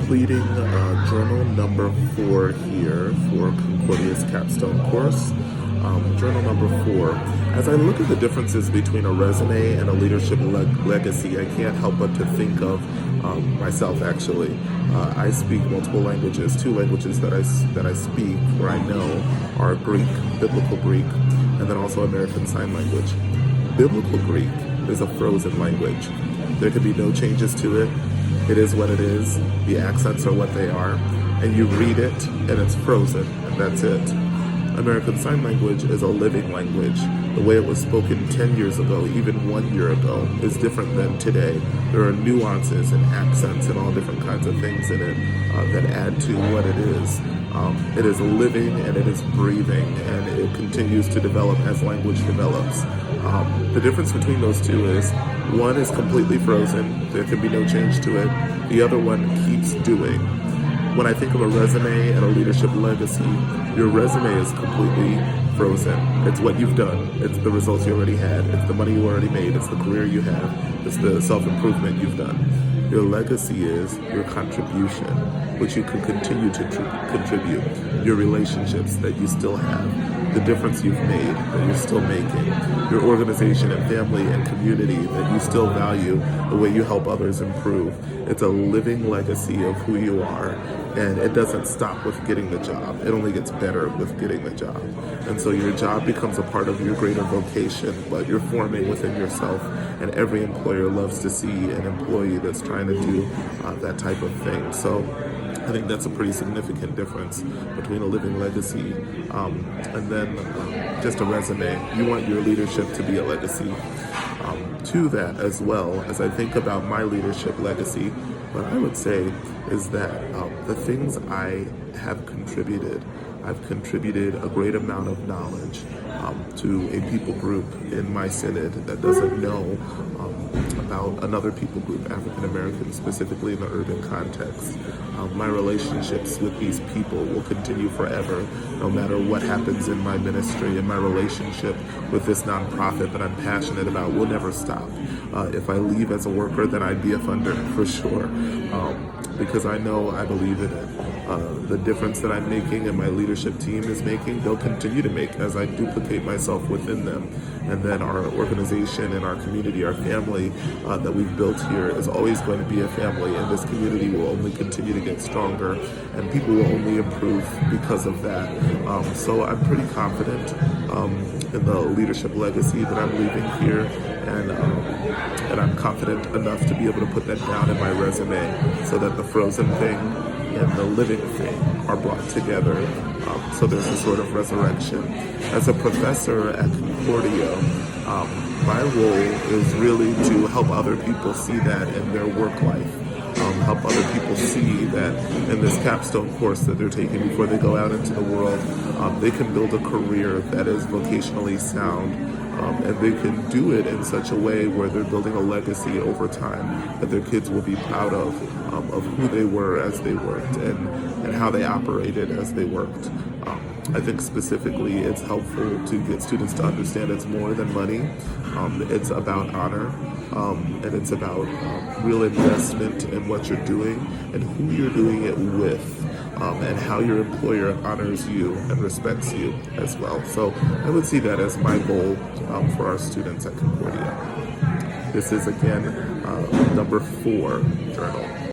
completing journal number 4 here for Concordia's Capstone course. Journal number 4. As I look at the differences between a resume and a leadership legacy, I can't help but to think of myself actually. I speak multiple languages. 2 languages that I speak or I know are Greek, Biblical Greek, and then also American Sign Language. Biblical Greek is a frozen language. There can be no changes to it. It is what it is. The accents are what they are. And you read it and it's frozen, and that's it. American Sign Language is a living language. The way it was spoken 10 years ago, even 1 year ago, is different than today. There are nuances and accents and all different kinds of things in it that add to what it is. It is living and it is breathing, and it continues to develop as language develops. The difference between those two is one is completely frozen. There can be no change to it. The other one keeps doing. When I think of a resume and a leadership legacy, your resume is completely frozen. It's what you've done. It's the results you already had. It's the money you already made. It's the career you have. It's the self-improvement you've done. Your legacy is your contribution, which you can continue to contribute. Your relationships that you still have, the difference you've made that you're still making, your organization and family and community that you still value, the way you help others improve. It's a living legacy of who you are, and it doesn't stop with getting the job. It only gets better with getting the job. And so your job becomes a part of your greater vocation, but you're forming within yourself, and every employer loves to see an employee that's trying to do that type of thing. So I think that's a pretty significant difference between a living legacy and then just a resume. You want your leadership to be a legacy. To that as well, as I think about my leadership legacy, what I would say is that the things I have contributed, I've contributed a great amount of knowledge to a people group in my synod that doesn't know about another people group, African Americans, specifically in the urban context. My relationships with these people will continue forever, no matter what happens in my ministry, and my relationship with this nonprofit that I'm passionate about will never stop. If I leave as a worker, then I'd be a funder for sure, because I know I believe in it. The difference that I'm making and my leadership team is making, they'll continue to make as I duplicate myself within them. And then our organization and our community, our family that we've built here is always going to be a family, and this community will only continue to get stronger, and people will only improve because of that. So I'm pretty confident in the leadership legacy that I'm leaving here, and I'm confident enough to be able to put that down in my resume so that the frozen thing and the living thing are brought together. So there's a sort of resurrection. As a professor at Concordia, my role is really to help other people see that in their work life. Help other people see that in this capstone course that they're taking before they go out into the world, they can build a career that is vocationally sound, and they can do it in such a way where they're building a legacy over time that their kids will be proud of who they were as they worked and how they operated as they worked. I think specifically it's helpful to get students to understand it's more than money. It's about honor, and it's about real investment in what you're doing and who you're doing it with, and how your employer honors you and respects you as well. So I would see that as my goal for our students at Concordia. This is, again, number 4 journal.